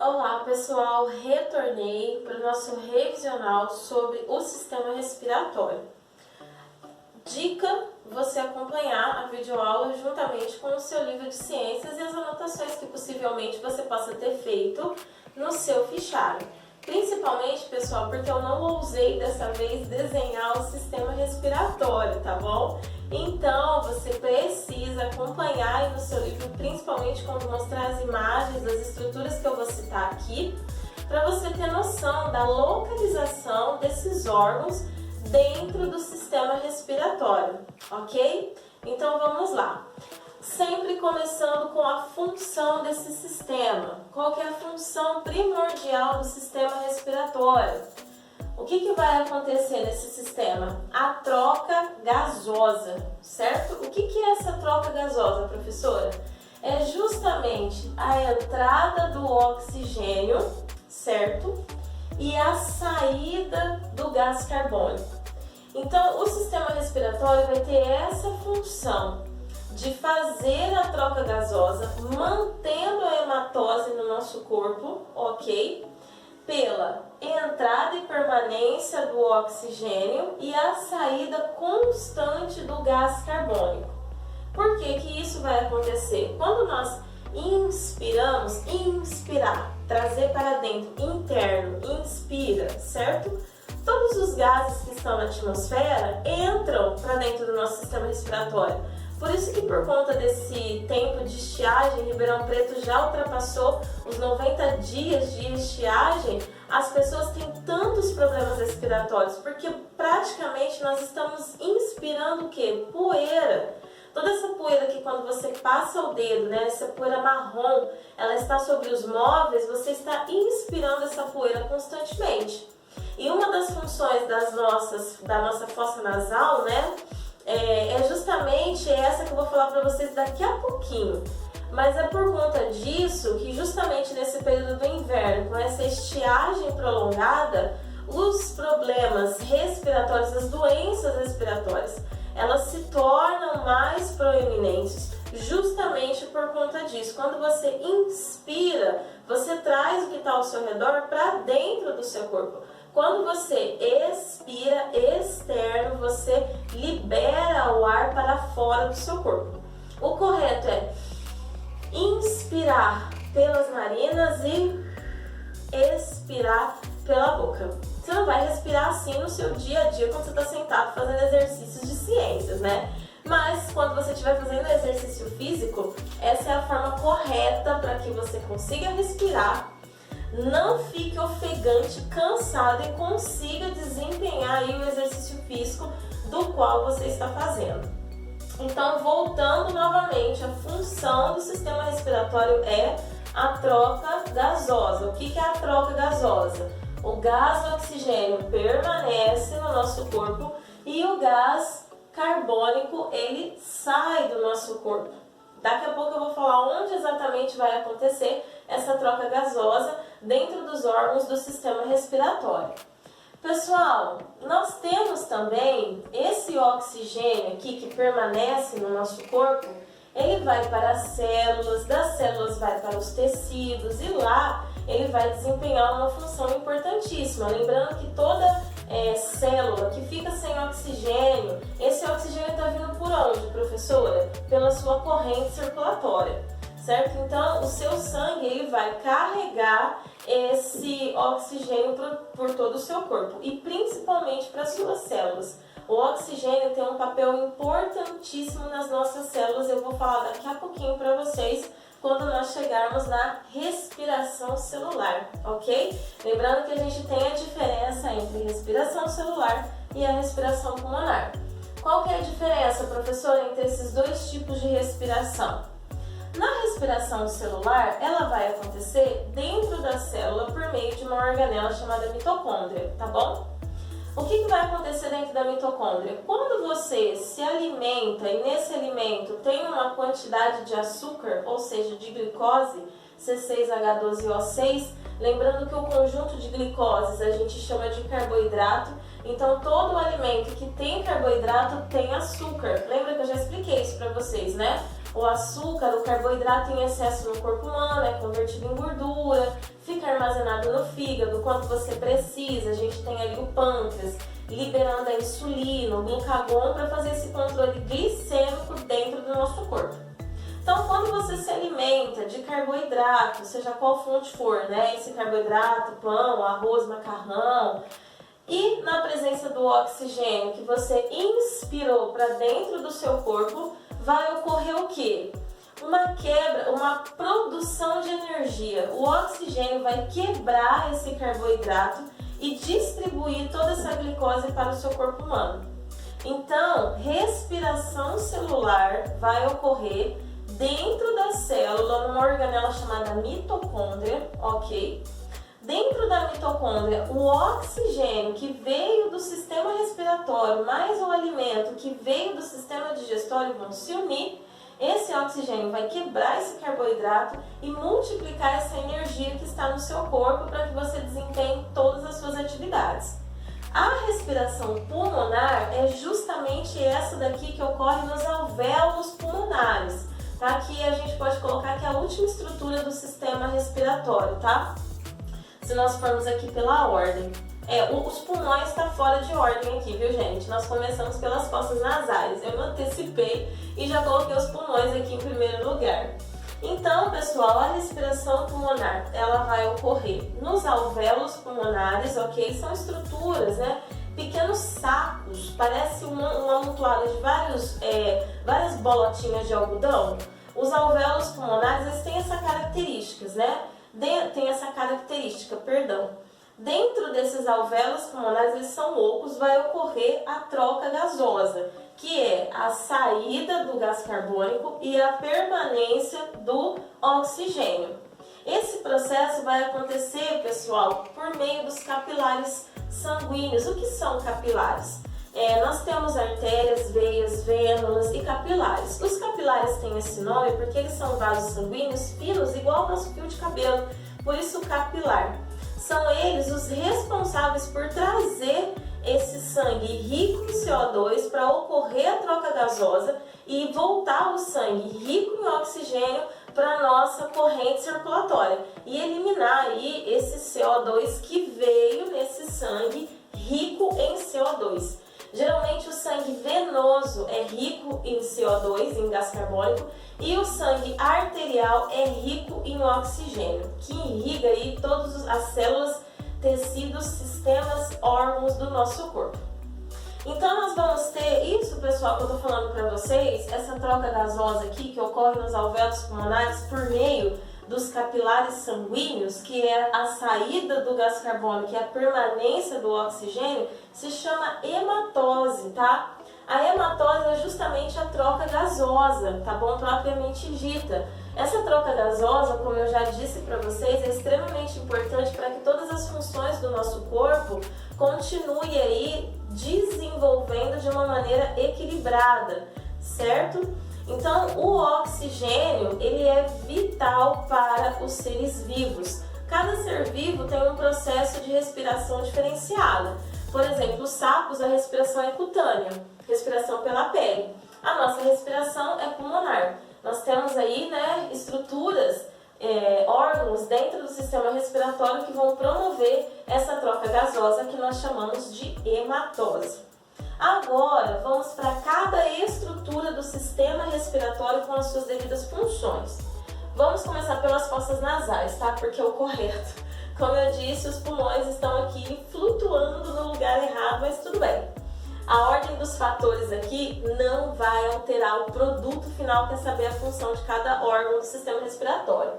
Olá pessoal, retornei para o nosso revisional sobre o sistema respiratório. Dica, você acompanhar a videoaula juntamente com o seu livro de ciências e as anotações que possivelmente você possa ter feito no seu fichário. Principalmente, pessoal, porque eu não ousei dessa vez desenhar o sistema respiratório, tá bom? Então, você precisa acompanhar aí no seu livro, principalmente quando mostrar as imagens, as estruturas que eu vou citar aqui, para você ter noção da localização desses órgãos dentro do sistema respiratório, ok? Então, vamos lá. Sempre começando com a função desse sistema. Qual que é a função primordial do sistema respiratório? O que vai acontecer nesse sistema? A troca gasosa, certo? O que é essa troca gasosa, professora? É justamente a entrada do oxigênio, certo? E a saída do gás carbônico. Então, o sistema respiratório vai ter essa função de fazer a troca gasosa, mantendo a hematose no nosso corpo, ok? Pela entrada e permanência do oxigênio e a saída constante do gás carbônico. Por que isso vai acontecer? Quando nós inspiramos, inspirar, trazer para dentro, interno, inspira, certo? Todos os gases que estão na atmosfera entram para dentro do nosso sistema respiratório. Por isso que por conta desse tempo de estiagem, Ribeirão Preto já ultrapassou os 90 dias de estiagem, as pessoas têm tantos problemas respiratórios, porque praticamente nós estamos inspirando o quê? Poeira. Toda essa poeira que quando você passa o dedo, né, essa poeira marrom, ela está sobre os móveis, você está inspirando essa poeira constantemente. E uma das funções da nossa fossa nasal, né, é justamente essa que eu vou falar para vocês daqui a pouquinho. Mas é por conta disso que justamente nesse período do inverno, com essa estiagem prolongada, os problemas respiratórios, as doenças respiratórias, elas se tornam mais proeminentes justamente por conta disso. Quando você inspira, você traz o que está ao seu redor para dentro do seu corpo. Quando você expira, externo, você libera o ar para fora do seu corpo. O correto é inspirar pelas narinas e expirar pela boca. Você não vai respirar assim no seu dia a dia quando você está sentado fazendo exercícios de ciências, né? Mas quando você estiver fazendo exercício físico, essa é a forma correta para que você consiga respirar, não fique ofegante, cansado e consiga desempenhar aí o exercício físico do qual você está fazendo. Então, voltando novamente, a função do sistema respiratório é a troca gasosa. O que é a troca gasosa? O gás oxigênio permanece no nosso corpo e o gás carbônico ele sai do nosso corpo. Daqui a pouco eu vou falar onde exatamente vai acontecer essa troca gasosa dentro dos órgãos do sistema respiratório. Pessoal, nós temos também esse oxigênio aqui que permanece no nosso corpo, ele vai para as células, das células vai para os tecidos e lá ele vai desempenhar uma função importantíssima. Lembrando que toda célula que fica sem oxigênio, esse oxigênio está vindo por onde, professora? Pela sua corrente circulatória, certo? Então, o seu sangue ele vai carregar esse oxigênio por todo o seu corpo e principalmente para as suas células. O oxigênio tem um papel importantíssimo nas nossas células, eu vou falar daqui a pouquinho para vocês quando nós chegarmos na respiração celular, ok? Lembrando que a gente tem a diferença entre respiração celular e a respiração pulmonar. Qual que é a diferença, professora, entre esses dois tipos de respiração? Na respiração celular, ela vai acontecer dentro da célula por meio de uma organela chamada mitocôndria, tá bom? O que vai acontecer dentro da mitocôndria? Quando você se alimenta e nesse alimento tem uma quantidade de açúcar, ou seja, de glicose, C6H12O6, lembrando que o conjunto de glicoses a gente chama de carboidrato, então todo alimento que tem carboidrato tem açúcar. Lembra que eu já expliquei isso para vocês, né? O açúcar, o carboidrato em excesso no corpo humano é convertido em gordura, fica fígado quanto você precisa, a gente tem ali o pâncreas liberando a insulina, o glucagon para fazer esse controle glicêmico dentro do nosso corpo. Então, quando você se alimenta de carboidrato, seja qual fonte for, né? Esse carboidrato, pão, arroz, macarrão, e na presença do oxigênio que você inspirou para dentro do seu corpo, vai ocorrer o quê? Uma quebra, uma produção de energia. O oxigênio vai quebrar esse carboidrato e distribuir toda essa glicose para o seu corpo humano. Então, respiração celular vai ocorrer dentro da célula, numa organela chamada mitocôndria, ok? Dentro da mitocôndria, o oxigênio que veio do sistema respiratório mais o alimento que veio do sistema digestório vão se unir. Esse oxigênio vai quebrar esse carboidrato e multiplicar essa energia que está no seu corpo para que você desempenhe todas as suas atividades. A respiração pulmonar é justamente essa daqui que ocorre nos alvéolos pulmonares, tá? Que a gente pode colocar que é a última estrutura do sistema respiratório, tá? Se nós formos aqui pela ordem. Os pulmões estão fora de ordem aqui, viu, gente? Nós começamos pelas fossas nasais. Eu me antecipei e já coloquei os pulmões aqui em primeiro lugar. Então, pessoal, a respiração pulmonar, ela vai ocorrer nos alvéolos pulmonares, ok? São estruturas, né? Pequenos sacos, parece uma amontoada de várias bolotinhas de algodão. Os alvéolos pulmonares, eles têm essa características, né? Dentro desses alvéolos pulmonares, eles são ocos, vai ocorrer a troca gasosa, que é a saída do gás carbônico e a permanência do oxigênio. Esse processo vai acontecer, pessoal, por meio dos capilares sanguíneos. O que são capilares? Nós temos artérias, veias, vênulas e capilares. Os capilares têm esse nome porque eles são vasos sanguíneos finos, igual ao nosso fio de cabelo, por isso capilar. São eles os responsáveis por trazer esse sangue rico em CO2 para ocorrer a troca gasosa e voltar o sangue rico em oxigênio para a nossa corrente circulatória e eliminar aí esse CO2 que veio nesse sangue rico em CO2. Geralmente o sangue venoso é rico em CO2, em gás carbônico, e o sangue arterial é rico em oxigênio, que irriga aí todas as células, tecidos, sistemas, órgãos do nosso corpo. Então nós vamos ter isso, pessoal, que eu estou falando para vocês, essa troca gasosa aqui que ocorre nos alvéolos pulmonares por meio dos capilares sanguíneos, que é a saída do gás carbônico, que é a permanência do oxigênio, se chama hematose, tá? A hematose é justamente a troca gasosa, tá bom? Propriamente dita. Essa troca gasosa, como eu já disse para vocês, é extremamente importante para que todas as funções do nosso corpo continuem aí desenvolvendo de uma maneira equilibrada, certo? Então, o oxigênio, ele é vital para os seres vivos. Cada ser vivo tem um processo de respiração diferenciada. Por exemplo, os sapos, a respiração é cutânea, respiração pela pele. A nossa respiração é pulmonar. Nós temos aí, né, estruturas, órgãos dentro do sistema respiratório que vão promover essa troca gasosa que nós chamamos de hematose. Agora, vamos para cada estrutura do sistema respiratório com as suas devidas funções. Vamos começar pelas fossas nasais, tá? Porque é o correto. Como eu disse, os pulmões estão aqui flutuando no lugar errado, mas tudo bem. A ordem dos fatores aqui não vai alterar o produto final, que é saber a função de cada órgão do sistema respiratório.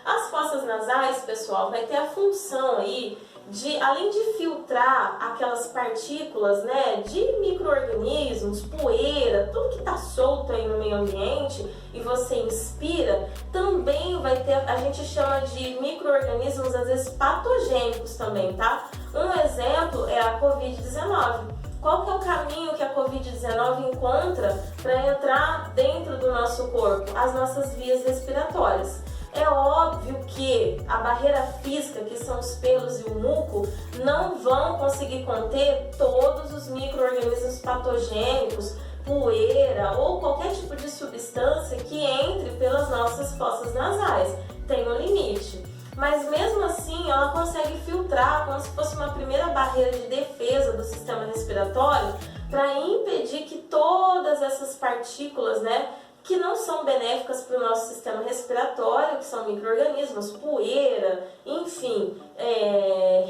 As fossas nasais, pessoal, vai ter a função aí de, além de filtrar aquelas partículas, né, de micro-organismos, poeira, tudo que está solto aí no meio ambiente e você inspira, também vai ter, a gente chama de micro-organismos às vezes patogênicos também, tá? Um exemplo é a Covid-19. Qual que é o caminho que a Covid-19 encontra para entrar dentro do nosso corpo? As nossas vias respiratórias. É óbvio que a barreira física, que são os pelos e o muco, não vão conseguir conter todos os micro-organismos patogênicos, poeira ou qualquer tipo de substância que entre pelas nossas fossas nasais. Tem um limite. mas mesmo assim ela consegue filtrar como se fosse uma primeira barreira de defesa do sistema respiratório para impedir que todas essas partículas, né, que não são benéficas para o nosso sistema respiratório, que são micro-organismos, poeira, enfim,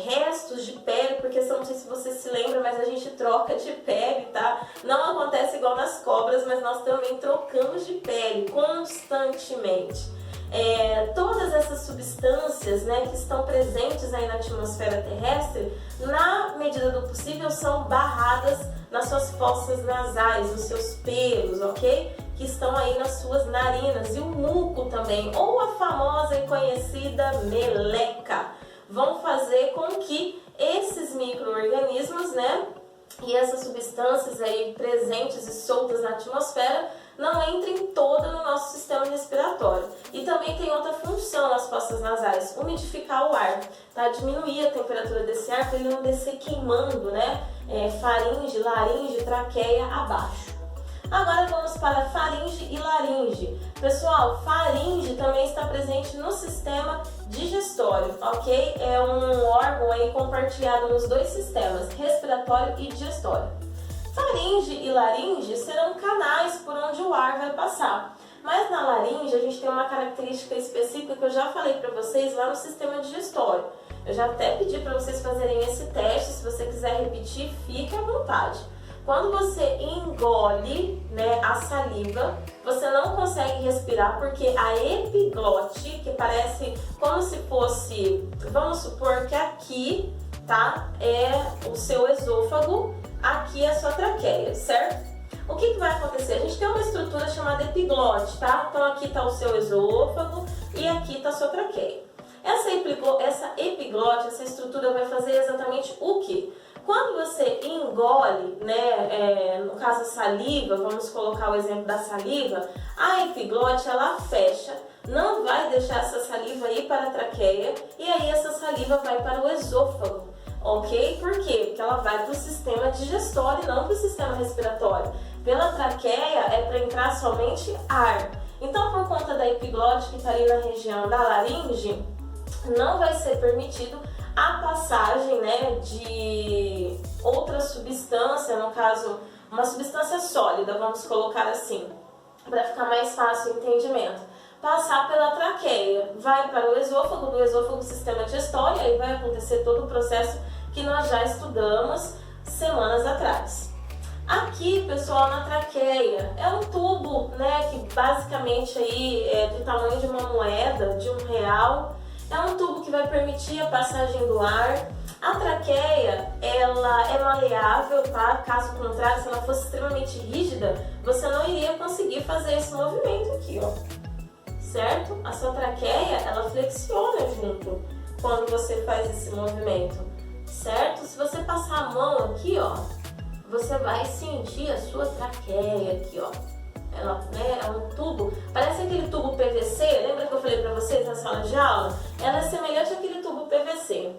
restos de pele, porque eu não sei se você se lembra, mas a gente troca de pele, tá? Não acontece igual nas cobras, mas nós também trocamos de pele constantemente. Todas essas substâncias, né, que estão presentes aí na atmosfera terrestre, na medida do possível, são barradas nas suas fossas nasais, nos seus pelos, ok? Que estão aí nas suas narinas, e o muco também, ou a famosa e conhecida meleca, vão fazer com que esses micro-organismos, né, e essas substâncias aí presentes e soltas na atmosfera não entrem toda no nosso sistema respiratório. E também tem outra função nas fossas nasais, umidificar o ar, tá? Diminuir a temperatura desse ar para ele não descer queimando, né? Faringe, laringe, traqueia abaixo. Agora vamos para faringe e laringe. Pessoal, faringe também está presente no sistema digestório, ok? É um órgão aí compartilhado nos dois sistemas, respiratório e digestório. Faringe e laringe serão canais por onde o ar vai passar. Mas na laringe a gente tem uma característica específica que eu já falei para vocês lá no sistema digestório. Eu já até pedi para vocês fazerem esse teste, se você quiser repetir, fique à vontade. Quando você engole, né, a saliva, você não consegue respirar porque a epiglote, que parece como se fosse, vamos supor que aqui, tá, é o seu esôfago, aqui é a sua traqueia, certo? O que vai acontecer? A gente tem uma estrutura chamada epiglote, tá? Então aqui está o seu esôfago e aqui está a sua traqueia. Essa epiglote, essa estrutura vai fazer exatamente o quê? Quando você engole, né, no caso a saliva, vamos colocar o exemplo da saliva, a epiglote ela fecha, não vai deixar essa saliva ir para a traqueia e aí essa saliva vai para o esôfago, ok? Por quê? Porque ela vai para o sistema digestório e não para o sistema respiratório. Pela traqueia é para entrar somente ar. Então, por conta da epiglote que está ali na região da laringe, não vai ser permitido a passagem, né, de outra substância, no caso, uma substância sólida, vamos colocar assim, para ficar mais fácil o entendimento. Passar pela traqueia, vai para o esôfago, do esôfago sistema digestório, e aí vai acontecer todo o processo que nós já estudamos semanas atrás. Aqui, pessoal, na traqueia, é um tubo, né, que basicamente aí é do tamanho de uma moeda, de R$1. É um tubo que vai permitir a passagem do ar. A traqueia, ela é maleável, tá? Caso contrário, se ela fosse extremamente rígida, você não iria conseguir fazer esse movimento aqui, ó. Certo? A sua traqueia, ela flexiona junto quando você faz esse movimento, certo? Se você passar a mão aqui, ó, você vai sentir a sua traqueia aqui, ó. Ela, né, é um tubo, parece aquele tubo PVC, lembra que eu falei pra vocês na sala de aula? Ela é semelhante àquele tubo PVC,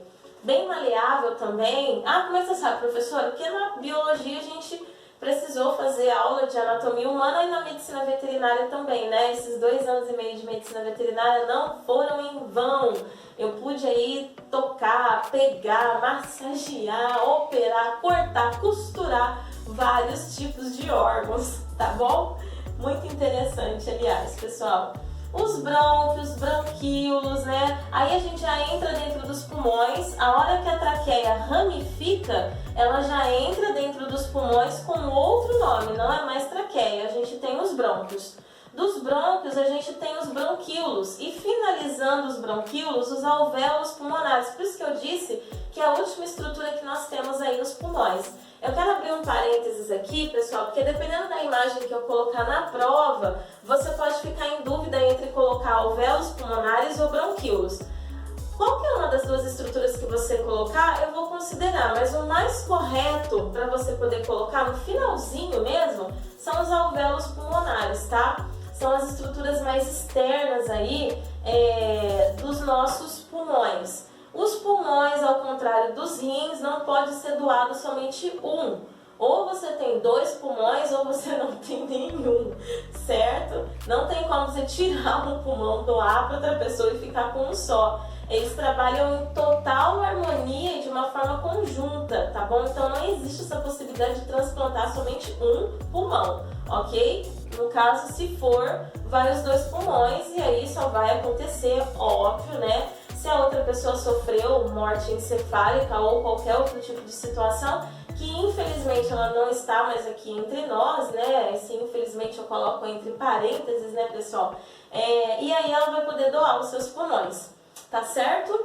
bem maleável também. Ah, como é que você sabe, professora? Porque na biologia a gente precisou fazer aula de anatomia humana e na medicina veterinária também, né? Esses 2 anos e meio de medicina veterinária não foram em vão. Eu pude aí tocar, pegar, massagear, operar, cortar, costurar vários tipos de órgãos, tá bom? Muito interessante, aliás, pessoal. Os brônquios, bronquíolos, né? Aí a gente já entra dentro dos pulmões. A hora que a traqueia ramifica, ela já entra dentro dos pulmões com outro nome, não é mais traqueia. A gente tem os brônquios. Dos brônquios, a gente tem os bronquíolos. E finalizando os bronquíolos, os alvéolos pulmonares. Por isso que eu disse que é a última estrutura que nós temos aí nos pulmões. Eu quero abrir um parênteses aqui, pessoal, porque dependendo da imagem que eu colocar na prova, você pode ficar em dúvida entre colocar alvéolos pulmonares ou bronquíolos. Qualquer uma das duas estruturas que você colocar, eu vou considerar, mas o mais correto para você poder colocar no finalzinho mesmo, são os alvéolos pulmonares, tá? São as estruturas mais externas aí dos nossos pulmões. Os pulmões, ao contrário dos rins, não pode ser doado somente um. Ou você tem 2 pulmões ou você não tem nenhum, certo? Não tem como você tirar um pulmão, doar para outra pessoa e ficar com um só. eles trabalham em total harmonia e de uma forma conjunta, tá bom? Então não existe essa possibilidade de transplantar somente um pulmão, ok? No caso, se for, vai os 2 pulmões e aí só vai acontecer, óbvio, né? Se a outra pessoa sofreu morte encefálica ou qualquer outro tipo de situação, que infelizmente ela não está mais aqui entre nós, né? Esse infelizmente eu coloco entre parênteses, né, pessoal? E aí ela vai poder doar os seus pulmões, tá certo?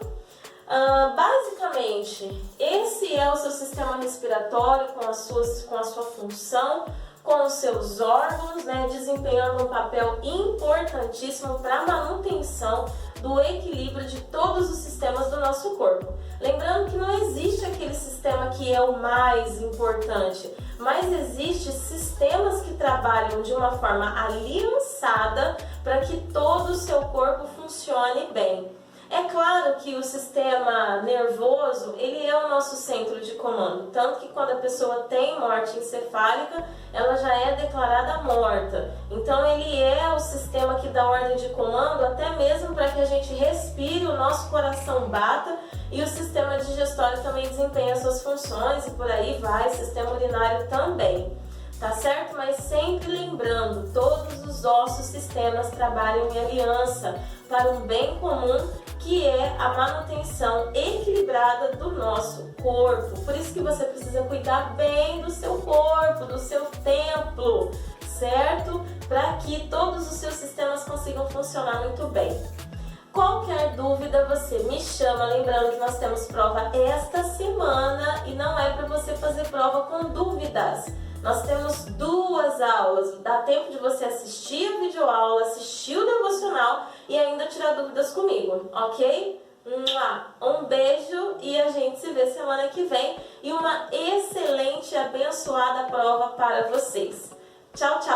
Basicamente, esse é o seu sistema respiratório com a sua função, com os seus órgãos, né, desempenhando um papel importantíssimo para a manutenção do equilíbrio de todos os sistemas do nosso corpo. Lembrando que não existe aquele sistema que é o mais importante, mas existem sistemas que trabalham de uma forma aliançada para que todo o seu corpo funcione bem. É claro que o sistema nervoso, ele é o nosso centro de comando, tanto que quando a pessoa tem morte encefálica, ela já é declarada morta. Então ele é o sistema que dá ordem de comando até mesmo para que a gente respire, o nosso coração bata e o sistema digestório também desempenha suas funções e por aí vai, sistema urinário também. Tá certo? Mas sempre lembrando, todos os nossos sistemas trabalham em aliança para um bem comum, que é a manutenção equilibrada do nosso corpo. Por isso que você precisa cuidar bem do seu corpo, do seu templo, certo? Para que todos os seus sistemas consigam funcionar muito bem. Qualquer dúvida você me chama, lembrando que nós temos prova esta semana e não é para você fazer prova com dúvidas. Nós temos 2 aulas, dá tempo de você assistir a videoaula, assistir o devocional e ainda tirar dúvidas comigo, ok? Um beijo e a gente se vê semana que vem e uma excelente e abençoada prova para vocês. Tchau, tchau!